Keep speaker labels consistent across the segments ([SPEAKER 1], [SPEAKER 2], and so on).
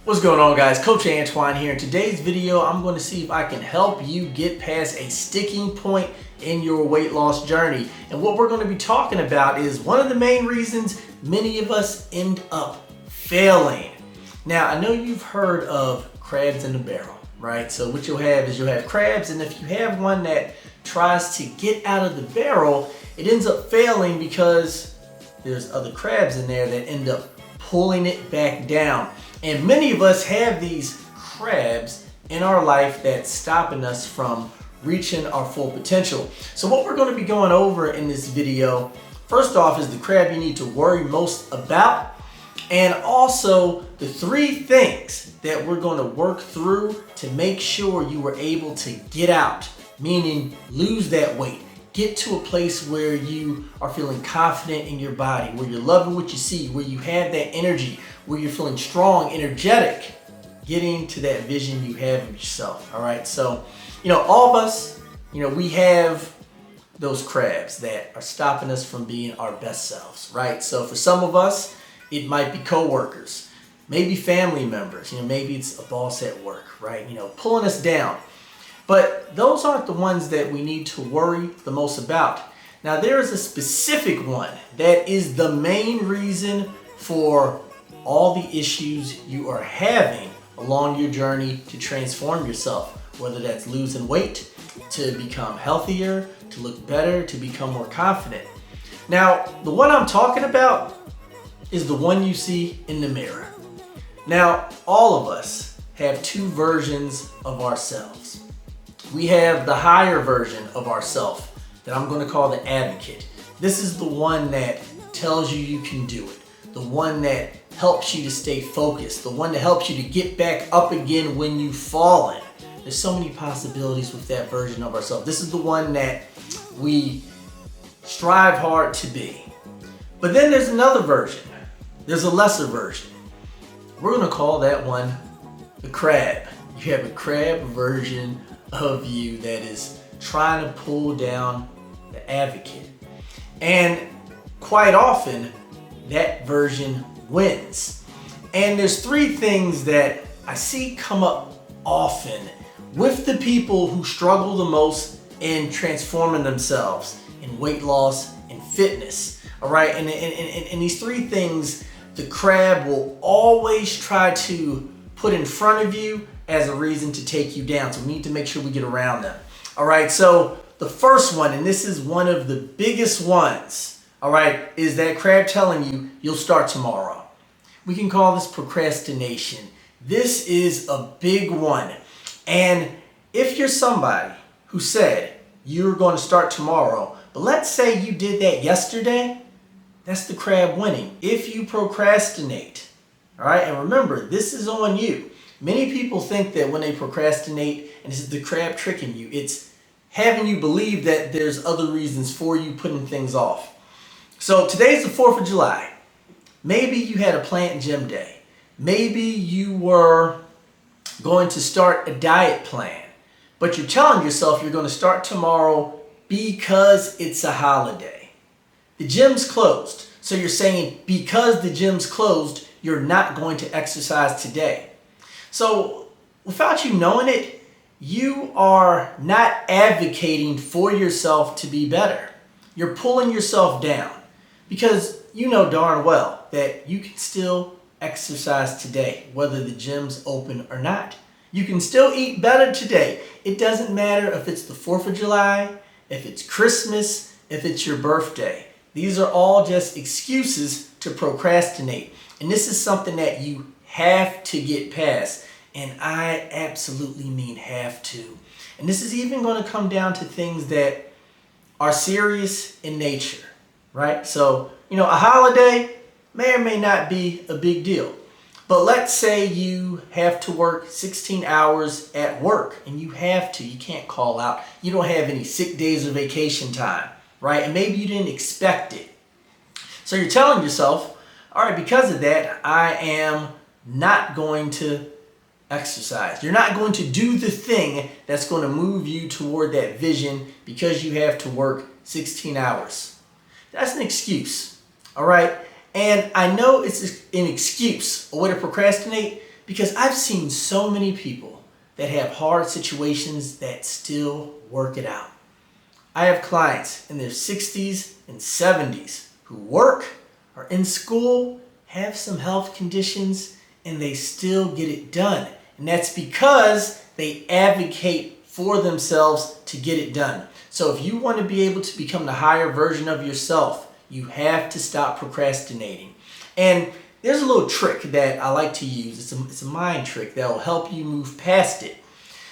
[SPEAKER 1] What's going on, guys? Coach Antoine here. In today's video, I'm going to see if I can help you get past a sticking point in your weight loss journey. And what we're going to be talking about is one of the main reasons many of us end up failing. Now, I know you've heard of crabs in the barrel, right? So what you'll have is you'll have crabs, and if you have one that tries to get out of the barrel, it ends up failing because there's other crabs in there that end up pulling it back down. And many of us have these crabs in our life that's stopping us from reaching our full potential. So what we're going to be going over in this video, first off, is the crab you need to worry most about, and also the 3 things that we're going to work through to make sure you were able to get out, meaning lose that weight. Get to a place where you are feeling confident in your body, where you're loving what you see, where you have that energy, where you're feeling strong, energetic, getting to that vision you have of yourself. All right. So, all of us, we have those crabs that are stopping us from being our best selves, right? So for some of us, it might be coworkers, maybe family members, maybe it's a boss at work, right? Pulling us down. But those aren't the ones that we need to worry the most about. Now, there is a specific one that is the main reason for all the issues you are having along your journey to transform yourself, whether that's losing weight, to become healthier, to look better, to become more confident. Now, the one I'm talking about is the one you see in the mirror. Now, all of us have 2 versions of ourselves. We have the higher version of ourselves that I'm going to call the advocate. This is the one that tells you you can do it. The one that helps you to stay focused. The one that helps you to get back up again when you've fallen. There's so many possibilities with that version of ourselves. This is the one that we strive hard to be. But then there's another version. There's a lesser version. We're going to call that one the crab. You have a crab version of you that is trying to pull down the advocate. And quite often, that version wins. And there's 3 things that I see come up often with the people who struggle the most in transforming themselves in weight loss and fitness. All right, and these 3 things, the crab will always try to put in front of you as a reason to take you down. So we need to make sure we get around them. All right, so the first one, and this is one of the biggest ones, all right, is that crab telling you you'll start tomorrow. We can call this procrastination. This is a big one. And if you're somebody who said you're going to start tomorrow, but let's say you did that yesterday, that's the crab winning. If you procrastinate, all right, and remember, this is on you. Many people think that when they procrastinate, and this is the crab tricking you, it's having you believe that there's other reasons for you putting things off. So today's the 4th of July. Maybe you had a plant gym day. Maybe you were going to start a diet plan, but you're telling yourself you're going to start tomorrow because it's a holiday. The gym's closed. So you're saying because the gym's closed, you're not going to exercise today. So without you knowing it, you are not advocating for yourself to be better. You're pulling yourself down because you know darn well that you can still exercise today, whether the gym's open or not. You can still eat better today. It doesn't matter if it's the 4th of July, if it's Christmas, if it's your birthday. These are all just excuses to procrastinate. And this is something that you have to get past. And I absolutely mean have to. And this is even going to come down to things that are serious in nature, right? So, a holiday may or may not be a big deal. But let's say you have to work 16 hours at work, and you have to. You can't call out. You don't have any sick days or vacation time, right? And maybe you didn't expect it. So you're telling yourself, all right, because of that, I am not going to exercise. You're not going to do the thing that's going to move you toward that vision because you have to work 16 hours. That's an excuse, all right? And I know it's an excuse, a way to procrastinate, Because I've seen so many people that have hard situations that still work it out. I have clients in their 60s and 70s who work, are in school, have some health conditions, and they still get it done. And that's because they advocate for themselves to get it done. So if you want to be able to become the higher version of yourself, you have to stop procrastinating. And there's a little trick that I like to use. It's a mind trick that will help you move past it.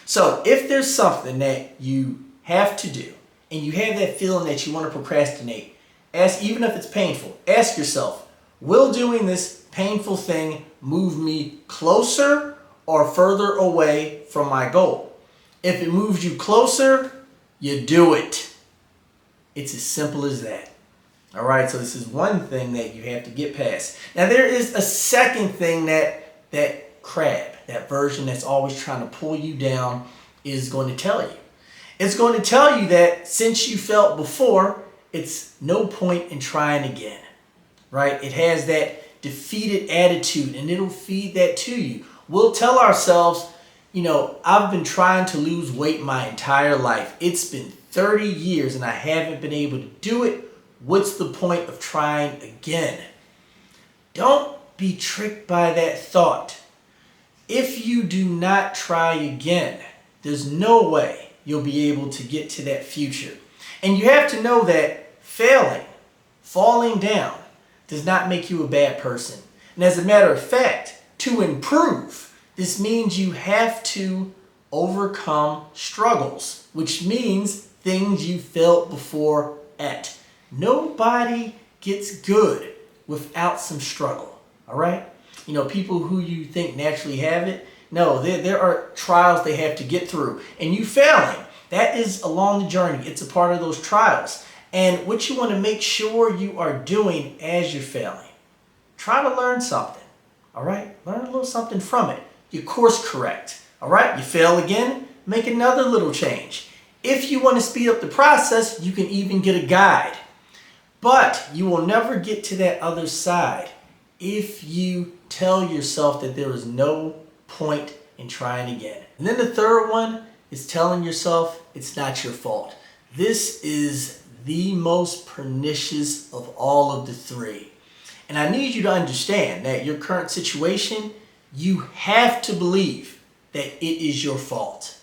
[SPEAKER 1] So if there's something that you have to do and you have that feeling that you want to procrastinate, even if it's painful, ask yourself, will doing this painful thing move me closer or further away from my goal? If it moves you closer, you do it. It's as simple as that. All right, so this is one thing that you have to get past. Now there is a second thing that crab, that version that's always trying to pull you down, is going to tell you. It's going to tell you that since you felt before, it's no point in trying again, right? It has that defeated attitude and it'll feed that to you. We'll tell ourselves, I've been trying to lose weight my entire life. It's been 30 years and I haven't been able to do it. What's the point of trying again? Don't be tricked by that thought. If you do not try again, there's no way you'll be able to get to that future. And you have to know that falling down, does not make you a bad person. And as a matter of fact, to improve, this means you have to overcome struggles, which means things you felt before at. Nobody gets good without some struggle, all right? People who you think naturally have it, no, there are trials they have to get through. And you failing, that is along the journey. It's a part of those trials. And what you want to make sure you are doing as you're failing, try to learn something, all right? Learn a little something from it. You course correct, all right? You fail again, make another little change. If you want to speed up the process, you can even get a guide. But you will never get to that other side if you tell yourself that there is no point in trying again. And then the third one is telling yourself it's not your fault. This is the most pernicious of all of the three. And I need you to understand that your current situation, you have to believe that it is your fault.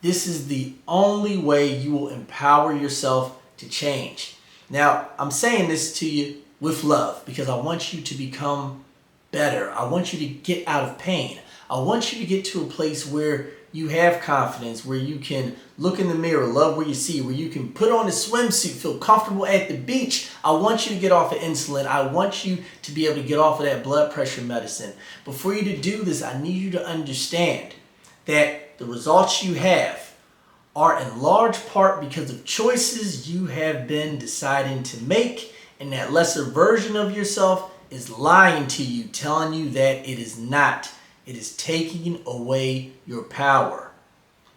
[SPEAKER 1] This is the only way you will empower yourself to change. Now, I'm saying this to you with love because I want you to become better. I want you to get out of pain. I want you to get to a place where you have confidence, where you can look in the mirror, love what you see, where you can put on a swimsuit, feel comfortable at the beach. I want you to get off of insulin. I want you to be able to get off of that blood pressure medicine. But for you to do this, I need you to understand that the results you have are in large part because of choices you have been deciding to make, and that lesser version of yourself is lying to you, telling you that it is not. It is taking away your power.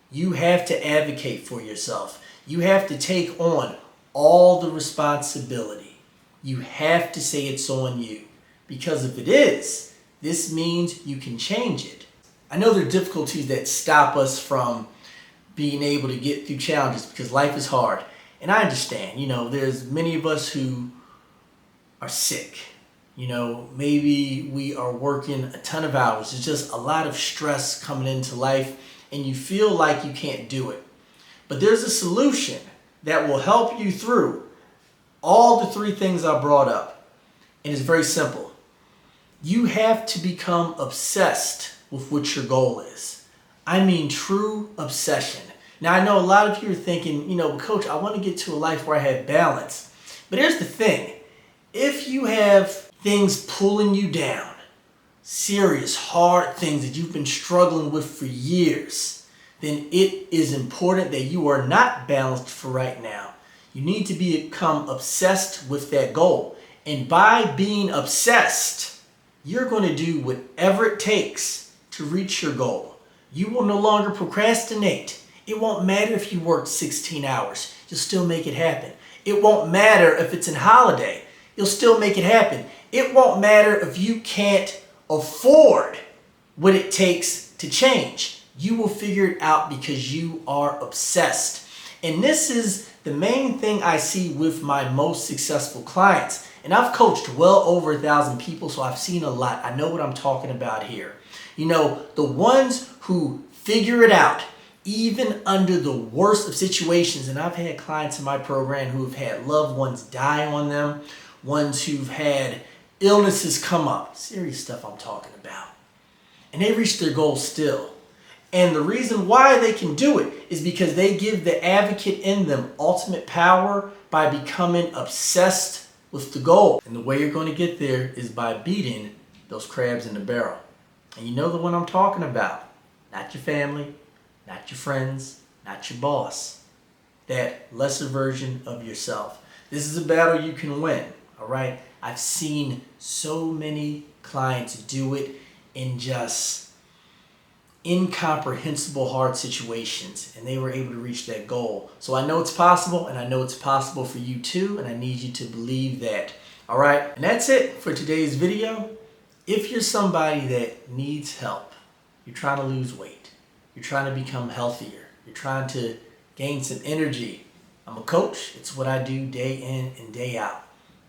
[SPEAKER 1] You have to advocate for yourself. You have to take on all the responsibility. You have to say it's on you. Because if it is, this means you can change it. I know there are difficulties that stop us from being able to get through challenges because life is hard. And I understand, there's many of us who are sick. Maybe we are working a ton of hours. It's just a lot of stress coming into life and you feel like you can't do it. But there's a solution that will help you through all the three things I brought up. And it's very simple. You have to become obsessed with what your goal is. I mean true obsession. Now I know a lot of you are thinking, Coach, I want to get to a life where I have balance. But here's the thing. If you have things pulling you down, serious, hard things that you've been struggling with for years, then it is important that you are not balanced for right now. You need to become obsessed with that goal. And by being obsessed, you're going to do whatever it takes to reach your goal. You will no longer procrastinate. It won't matter if you work 16 hours. You'll still make it happen. It won't matter if it's a holiday. You'll still make it happen. It won't matter if you can't afford what it takes to change. You will figure it out because you are obsessed. And this is the main thing I see with my most successful clients. And I've coached well over 1,000 people, so I've seen a lot. I know what I'm talking about here. You know, the ones who figure it out, even under the worst of situations. And I've had clients in my program who have had loved ones die on them, ones who've had illnesses come up, serious stuff I'm talking about. And they reach their goal still. And the reason why they can do it is because they give the advocate in them ultimate power by becoming obsessed with the goal. And the way you're going to get there is by beating those crabs in the barrel. And you know the one I'm talking about. Not your family, not your friends, not your boss. That lesser version of yourself. This is a battle you can win, all right? I've seen so many clients do it in just incomprehensible hard situations, and they were able to reach that goal. So I know it's possible, and I know it's possible for you too, and I need you to believe that. All right, and that's it for today's video. If you're somebody that needs help, you're trying to lose weight, you're trying to become healthier, you're trying to gain some energy, I'm a coach. It's what I do day in and day out.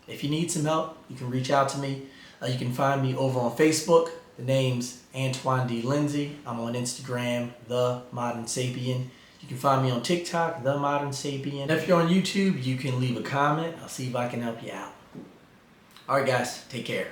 [SPEAKER 1] If you need some help, you can reach out to me. You can find me over on Facebook. The name's Antoine D. Lindsay. I'm on Instagram, The Modern Sapien. You can find me on TikTok, The Modern Sapien. And if you're on YouTube, you can leave a comment. I'll see if I can help you out. All right, guys, take care.